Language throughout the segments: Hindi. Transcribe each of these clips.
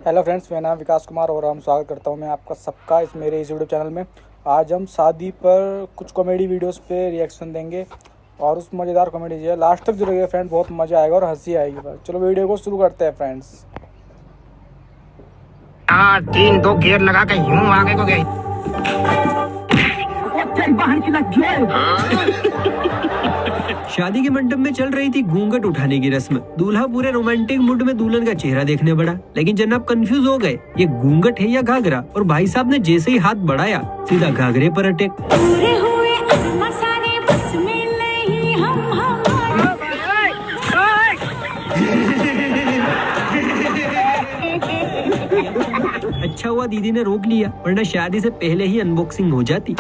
हेलो फ्रेंड्स, मेरा नाम विकास कुमार और हम स्वागत करता हूं मैं आपका सबका इस मेरे इस यूट्यूब चैनल में। आज हम शादी पर कुछ कॉमेडी वीडियोस पे रिएक्शन देंगे और उस मज़ेदार कॉमेडी जो है लास्ट तक जुड़ेगा फ्रेंड, बहुत मज़ा आएगा और हंसी आएगी। बस चलो वीडियो को शुरू करते हैं फ्रेंड्स। 3-2 गियर लगा के यूं आगे को गई। शादी के मंडप में चल रही थी घूंघट उठाने की रस्म। दूल्हा पूरे रोमांटिक मूड में दुल्हन का चेहरा देखने बढ़ा, लेकिन जनाब कंफ्यूज हो गए, ये घूंघट है या घाघरा। और भाई साहब ने जैसे ही हाथ बढ़ाया सीधा घाघरे पर अटैक। अच्छा हुआ दीदी ने रोक लिया, वरना शादी से पहले ही अनबॉक्सिंग हो जाती।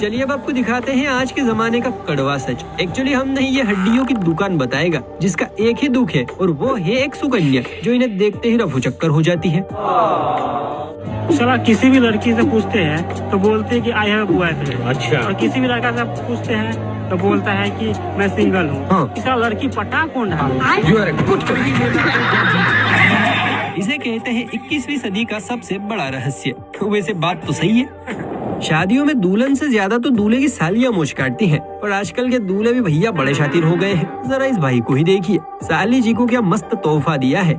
चलिए अब आपको दिखाते हैं आज के जमाने का कड़वा सच। एक्चुअली हम नहीं, ये हड्डियों की दुकान बताएगा जिसका एक ही दुख है और वो है एक सुकन्या जो इन्हें देखते ही रफू चक्कर हो जाती है। साला किसी भी लड़की से पूछते हैं तो बोलते हैं कि आई हैव बॉयफ्रेंड। अच्छा। और किसी भी लड़का से पूछते हैं तो बोलता है कि मैं सिंगल हूँ। हाँ। इसका लड़की पटा कौन है? इसे कहते हैं 21वीं सदी का सबसे बड़ा रहस्य। वैसे बात तो सही है, शादियों में दुल्हन से ज्यादा तो दूल्हे की सालियां मोच काटती हैं। और आजकल के दूल्हे भी भैया बड़े शातिर हो गए हैं। जरा इस भाई को ही देखिए, साली जी को क्या मस्त तोहफा दिया है।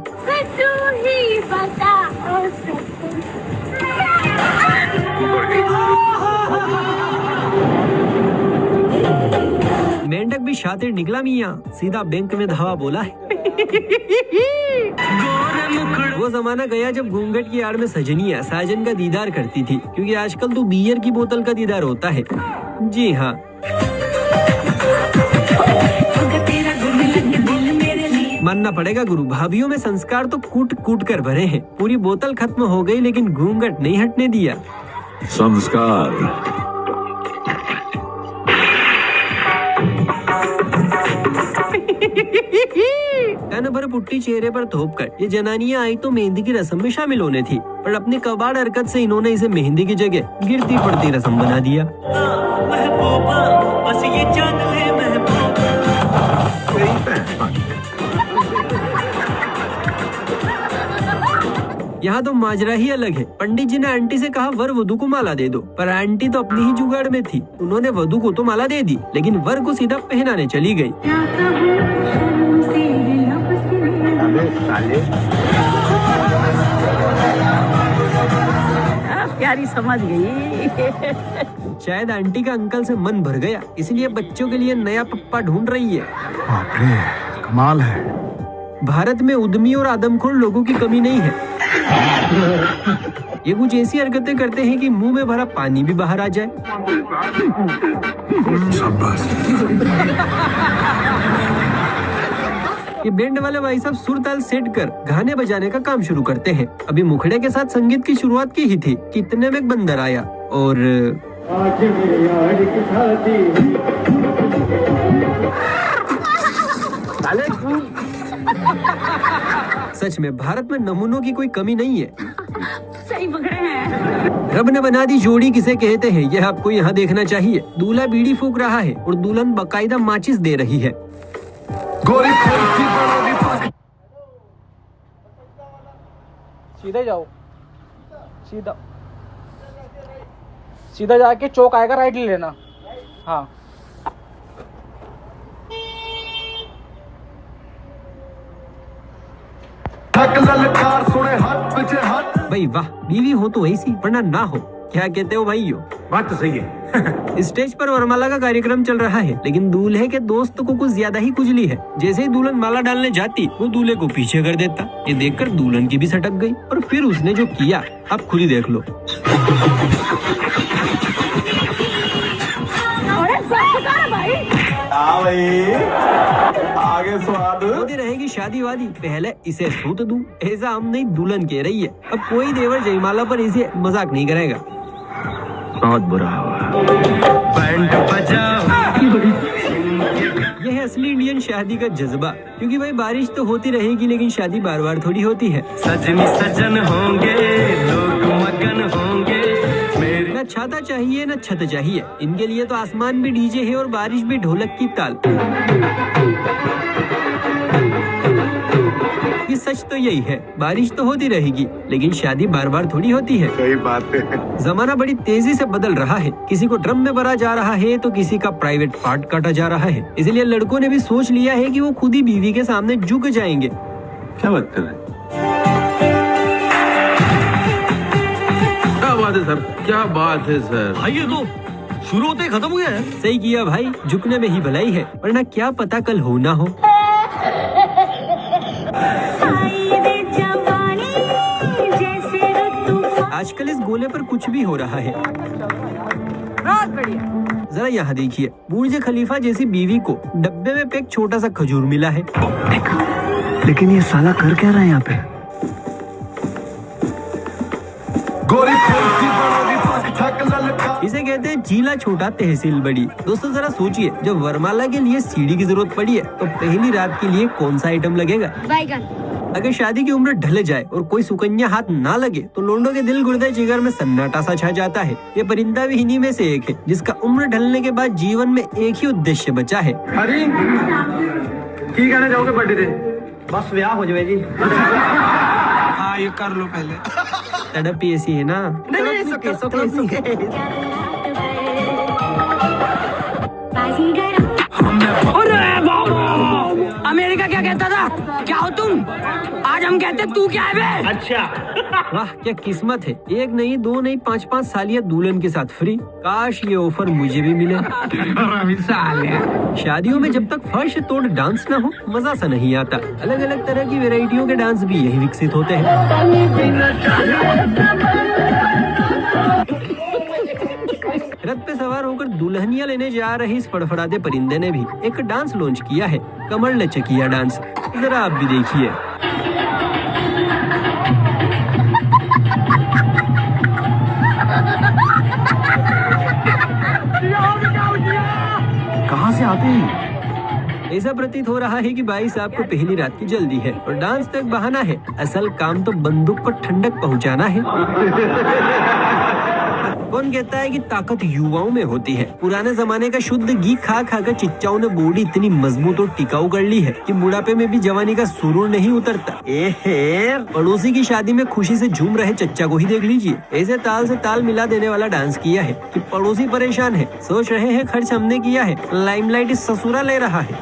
मेंढक भी शातिर निकला मियाँ, सीधा बैंक में धावा बोला है। वो जमाना गया जब घूंघट की आड़ में सजनिया साजन का दीदार करती थी, क्योंकि आजकल तो बियर की बोतल का दीदार होता है। जी हाँ, मानना पड़ेगा गुरु, भाभीयों में संस्कार तो कूट कूट कर भरे हैं। पूरी बोतल खत्म हो गई लेकिन घूंघट नहीं हटने दिया। संस्कार कान भर पुट्टी चेहरे पर थोप कर ये जनानियां आई तो मेहंदी की रस्म में शामिल होने थी, पर अपनी कबाड़ हरकत से इन्होंने इसे मेहंदी की जगह गिरती पड़ती रस्म बना दिया। बस ये जान ले यहाँ तो माजरा ही अलग है। पंडित जी ने आंटी से कहा वर वधू को माला दे दो, पर आंटी तो अपनी ही जुगाड़ में थी। उन्होंने वधू को तो माला दे दी, लेकिन वर को सीधा पहनाने चली गई। प्यारी समझ गई। शायद आंटी का अंकल से मन भर गया, इसलिए बच्चों के लिए नया पप्पा ढूंढ रही है। बाप रे, कमाल है। भारत में उद्यमी और आदमखोर लोगों की कमी नहीं है। ये कुछ ऐसी हरकतें करते हैं कि मुंह में भरा पानी भी बाहर आ जाए। ये बैंड वाले भाई साहब सुर ताल सेट कर गाने बजाने का काम शुरू करते हैं। अभी मुखड़े के साथ संगीत की शुरुआत की ही थी कि इतने में एक बंदर आया और सच में भारत में नमूनों की कोई कमी नहीं है। सही पकड़े हैं। रब ने बना दी जोड़ी किसे कहते हैं, यह आपको यहाँ देखना चाहिए। दूल्हा बीड़ी फूंक रहा है और दुल्हन बाकायदा माचिस दे रही है। सीधे जाओ, सीधा सीधा जाके चौक आएगा, राइट ले लेना। हाँ, भाई वाह, बीवी हो तो ऐसी, वरना ना हो। क्या कहते हो भाइयों? बात तो सही है। स्टेज पर वरमाला का कार्यक्रम चल रहा है, लेकिन दूल्हे के दोस्त को कुछ ज्यादा ही खुजली है। जैसे ही दुल्हन माला डालने जाती, वो दूल्हे को पीछे कर देता। ये देखकर दुल्हन की भी सटक गई और फिर उसने जो किया आप खुद ही देख लो। आगे स्वाद होती रहेगी शादी वादी, पहले इसे सूत दूं, ऐसा हम नहीं दुल्हन कह रही है। अब कोई देवर जयमाला पर इसे मजाक नहीं करेगा। बहुत बुरा हुआ। यह है असली इंडियन शादी का जज्बा, क्योंकि भाई बारिश तो होती रहेगी लेकिन शादी बार बार थोड़ी होती है। सजनी सजन होंगे, लोग मगन होंगे। न छाता चाहिए न छत चाहिए, इनके लिए तो आसमान भी डीजे है और बारिश भी ढोलक की ताल। सच तो यही है, बारिश तो होती रहेगी लेकिन शादी बार बार थोड़ी होती है। सही बात है। जमाना बड़ी तेजी से बदल रहा है, किसी को ड्रम में भरा जा रहा है तो किसी का प्राइवेट पार्ट काटा जा रहा है। इसलिए लड़कों ने भी सोच लिया है कि वो खुद ही बीवी के सामने झुक जाएंगे। क्या बात कर रहे हैं? क्या बात है सर, क्या बात है सर। भाई ये तो शुरू होते ही खत्म हो गया है। सही किया भाई, झुकने में ही भलाई है, वरना क्या पता कल हो ना हो। आजकल इस गोले पर कुछ भी हो रहा है। जरा यहाँ देखिए, बुर्ज खलीफा जैसी बीवी को डब्बे में पैक छोटा सा खजूर मिला है। लेकिन ये साला कर क्या रहा है यहाँ पे? इसे कहते हैं झीला छोटा तहसील बड़ी। दोस्तों जरा सोचिए, जब वरमाला के लिए सीढ़ी की जरूरत पड़ी है तो पहली रात के लिए कौन सा आइटम लगेगा? बैगन। अगर शादी की उम्र ढल जाए और कोई सुकन्या हाथ ना लगे तो लोंडों के दिल गुर्दे जिगर में सन्नाटा सा छा जाता है। ये परिंदा भी इन्हीं में से एक है जिसका उम्र ढलने के बाद जीवन में एक ही उद्देश्य बचा है। अरे की कहना चाहोगे बर्थडे दिन? बस ब्याह हो जाए जी। हाँ ये कर लो पहले। तड़प ही ऐसी है ना। अमेरिका क्या कहता था? क्या हो तुम? आज हम कहते तू क्या है बे? अच्छा। वाह क्या किस्मत है, एक नहीं दो नहीं 5-5 सालियां दुल्हन के साथ फ्री। काश ये ऑफर मुझे भी मिले। शादियों में जब तक फर्श तोड़ डांस ना हो मजा सा नहीं आता। अलग अलग तरह की वैरायटियों के डांस भी यही विकसित होते हैं। रथ पे सवार होकर दुल्हनिया लेने जा रही इस फड़फड़ाते परिंदे ने भी एक डांस लॉन्च किया है, कमर लचकिया डांस। जरा आप भी देखिए। कहाँ से आते हैं? ऐसा प्रतीत हो रहा है कि भाई साहब को पहली रात की जल्दी है और डांस तो एक बहाना है, असल काम तो बंदूक को ठंडक पहुंचाना है। कौन कहता है कि ताकत युवाओं में होती है? पुराने जमाने का शुद्ध घी खा खा कर चिच्चाओं ने बॉडी इतनी मजबूत और टिकाऊ कर ली है कि बुढ़ापे में भी जवानी का सुरूर नहीं उतरता। पड़ोसी की शादी में खुशी से झूम रहे चच्चा को ही देख लीजिए, ऐसे ताल से ताल मिला देने वाला डांस किया है कि पड़ोसी परेशान है, सोच रहे हैं खर्च हमने किया है, लाइमलाइट इस ससुरा ले रहा है।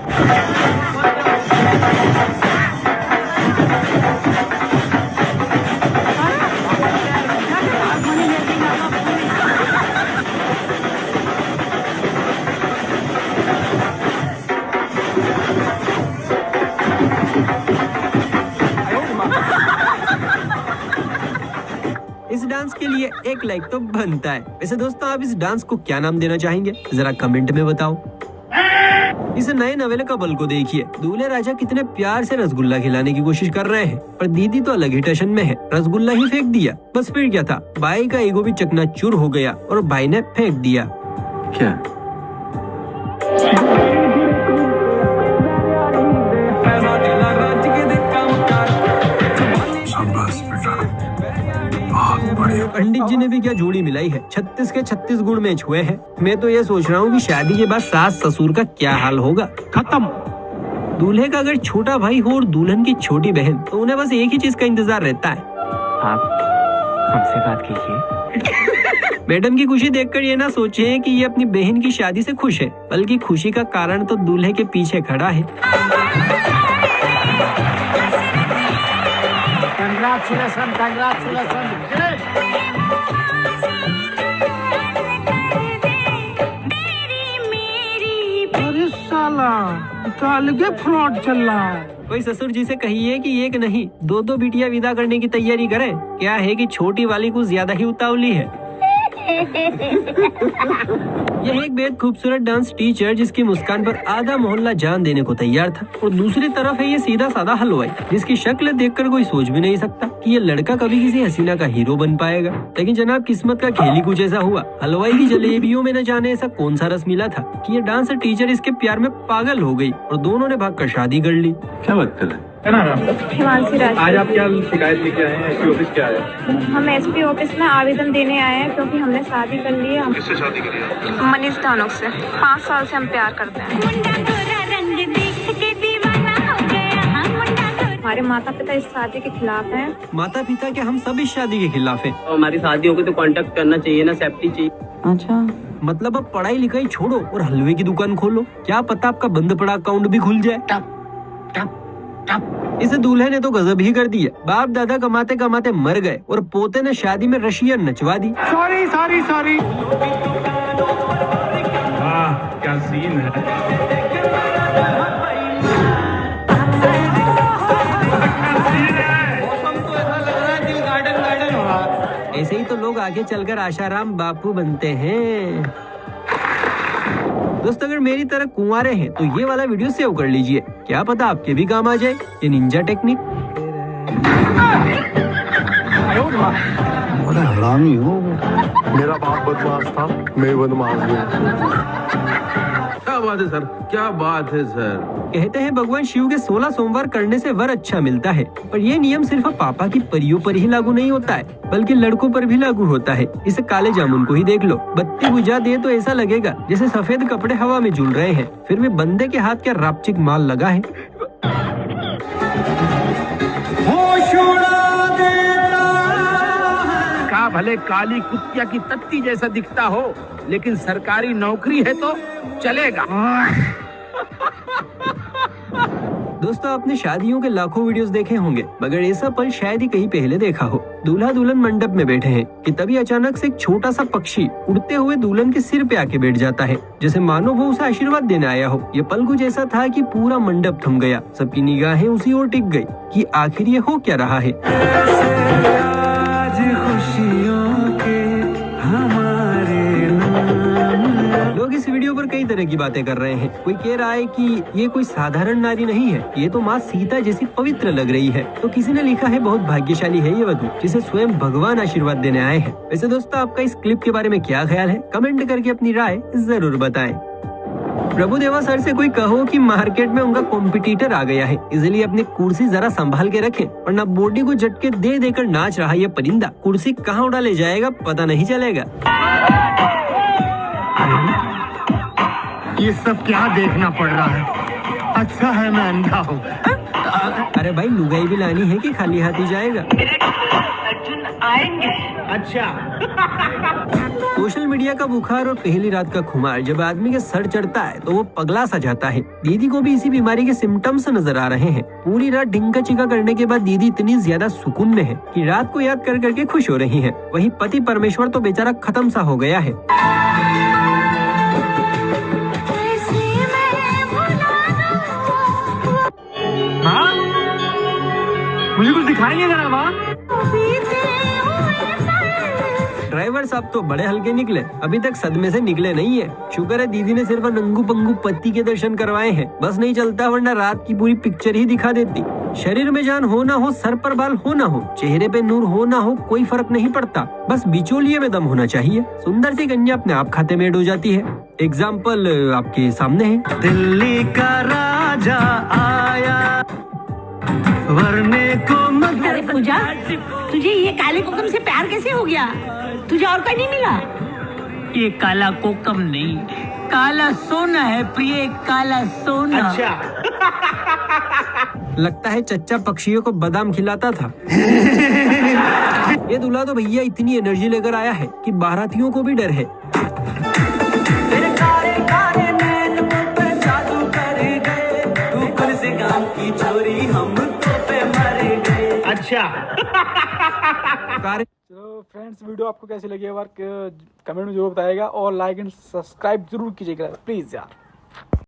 इस डांस के लिए एक लाइक तो बनता है। वैसे दोस्तों आप इस डांस को क्या नाम देना चाहेंगे? जरा कमेंट में बताओ। इस नए नवेले कपल को देखिए, दूल्हे राजा कितने प्यार से रसगुल्ला खिलाने की कोशिश कर रहे हैं, पर दीदी तो अलग ही टेंशन में है, रसगुल्ला ही फेंक दिया। बस फिर क्या था, भाई का ईगो भी चकनाचूर हो गया और भाई ने फेंक दिया। क्या? पंडित जी ने भी क्या जोड़ी मिलाई है, 36 के 36 गुण मैच हुए हैं। मैं तो ये सोच रहा हूँ कि शादी के बाद सास ससुर का क्या हाल होगा। खत्म। दूल्हे का अगर छोटा भाई हो और दुल्हन की छोटी बहन तो उन्हें बस एक ही चीज का इंतजार रहता है, आप हमसे बात कीजिए। मैडम की खुशी देखकर ये ना सोचे कि ये अपनी बहन की शादी से खुश है, बल्कि खुशी का कारण तो दूल्हे के पीछे खड़ा है। Congratulation, congratulation. अरे साला अलगे फ्रॉड चल रहा है। कोई ससुर जी से कहिए कि एक नहीं दो दो बिटिया विदा करने की तैयारी करें। क्या है कि छोटी वाली कुछ ज्यादा ही उतावली है। यह एक बेहद खूबसूरत डांस टीचर जिसकी मुस्कान पर आधा मोहल्ला जान देने को तैयार था, और दूसरी तरफ है ये सीधा साधा हलवाई जिसकी शक्ल देखकर कोई सोच भी नहीं सकता कि ये लड़का कभी किसी हसीना का हीरो बन पाएगा। लेकिन जनाब किस्मत का खेल ही कुछ ऐसा हुआ। हलवाई की जलेबियों में न जाने ऐसा कौन सा रस मिला था कि ये डांस टीचर इसके प्यार में पागल हो गई और दोनों ने भागकर शादी कर ली। क्या बात कर रहे हैं? हिमांशी राज। आज आप क्या शिकायत लेके आए हैं? एसपी ऑफिस क्या है? हम एसपी ऑफिस में आवेदन देने आए हैं क्योंकि हमने शादी कर ली है। किससे शादी करी है? मनीष धानुक से। 5 साल से हम प्यार करते हैं। हमारे माता पिता इस शादी के खिलाफ हैं। माता पिता के हम सब इस शादी के खिलाफ हैं। हमारी शादियों को तो कांटेक्ट करना चाहिए ना, सेफ्टी चाहिए। अच्छा, मतलब अब पढ़ाई लिखाई छोड़ो और हलवे की दुकान खोलो, क्या पता आपका बंद पड़ा अकाउंट भी खुल जाए। इसे दूल्हे ने तो गजब ही कर दिया। बाप दादा कमाते कमाते मर गए और पोते ने शादी में रशियन नचवा दी। Sorry sorry sorry. क्या सीन है। ऐसे ही तो लोग आगे चलकर आशाराम बापू बनते हैं। दोस्तों अगर मेरी तरह कुंवारे हैं तो ये वाला वीडियो सेव कर लीजिए, क्या पता आपके भी काम आ जाए ये निंजा टेक्निक। बड़ा हरामी हो। मेरा बाप बदमाश था, मैं बदमाश हूँ। क्या बात है सर, क्या बात है सर। कहते हैं भगवान शिव के 16 सोमवार करने से वर अच्छा मिलता है, पर ये नियम सिर्फ पापा की परियों पर ही लागू नहीं होता है, बल्कि लड़कों पर भी लागू होता है। इस काले जामुन को ही देख लो, बत्ती बुझा दे तो ऐसा लगेगा जैसे सफेद कपड़े हवा में झूल रहे हैं, फिर भी बंदे के हाथ क्या रापचिक माल लगा है। का भले काली कुतिया की तत्ती जैसा दिखता हो, लेकिन सरकारी नौकरी है तो चलेगा। दोस्तों आपने शादियों के लाखों वीडियोस देखे होंगे, मगर ऐसा पल शायद ही कहीं पहले देखा हो। दूल्हा दुल्हन मंडप में बैठे हैं कि तभी अचानक से एक छोटा सा पक्षी उड़ते हुए दुल्हन के सिर पे आके बैठ जाता है, जैसे मानो वो उसे आशीर्वाद देने आया हो। ये पल कुछ ऐसा था कि पूरा मंडप थम गया, सबकी निगाहें उसी ओर टिक गई कि आखिर ये हो क्या रहा है। लोग इस वीडियो पर कई तरह की बातें कर रहे हैं। कोई कह रहा है कि ये कोई साधारण नारी नहीं है, ये तो माँ सीता जैसी पवित्र लग रही है। तो किसी ने लिखा है बहुत भाग्यशाली है ये वधू जिसे स्वयं भगवान आशीर्वाद देने आए हैं। वैसे दोस्तों आपका इस क्लिप के बारे में क्या ख्याल है, कमेंट करके अपनी राय जरूर बताएं। प्रभुदेवा सर से कोई कहो कि मार्केट में उनका कॉम्पिटिटर आ गया है, इसलिए अपनी कुर्सी जरा संभाल के रखें, वरना बॉडी को झटके दे देकर नाच रहा ये परिंदा कुर्सी कहाँ उड़ा ले जाएगा पता नहीं चलेगा। ये सब क्या देखना पड़ रहा है, अच्छा है मैं अंधा हूँ। अरे भाई लुगाई भी लानी है कि खाली हाथ ही जाएगा। अच्छा। सोशल मीडिया का बुखार और पहली रात का खुमार जब आदमी के सर चढ़ता है तो वो पगला सा जाता है। दीदी को भी इसी बीमारी के सिम्टम्स नजर आ रहे हैं। पूरी रात ढिंका चिका करने के बाद दीदी इतनी ज्यादा सुकून में है कि रात को याद कर करके खुश हो रही है। वहीं पति परमेश्वर तो बेचारा खत्म सा हो गया है। हाँ? मुझे कुछ दिखाएंगे जरा वहाँ? ड्राइवर साहब तो बड़े हल्के निकले, अभी तक सदमे से निकले नहीं है। शुक्र है दीदी ने सिर्फ नंगू पंगू पति के दर्शन करवाए हैं, बस नहीं चलता वरना रात की पूरी पिक्चर ही दिखा देती। शरीर में जान हो ना हो, सर पर बाल हो ना हो, चेहरे पे नूर हो ना हो, कोई फर्क नहीं पड़ता, बस बिचौलिए में दम होना चाहिए। सुंदर सी कन्या अपने आप खाते में ऐड हो जाती है। एग्जाम्पल आपके सामने है। दिल्ली का राजा आया वरने को अरे पूजा, तुझे ये काले कोकम से प्यार कैसे हो गया? तुझे और कोई नहीं मिला? ये काला कोकम नहीं, काला सोना है प्रिय, काला सोना। अच्छा। लगता है चच्चा पक्षियों को बादाम खिलाता था। ये दूल्हा तो भैया इतनी एनर्जी लेकर आया है कि बारातियों को भी डर है। अच्छा। चलो फ्रेंड्स वीडियो आपको कैसी लगी एक बार कमेंट में जरूर बताइएगा और लाइक एंड सब्सक्राइब जरूर कीजिएगा प्लीज यार।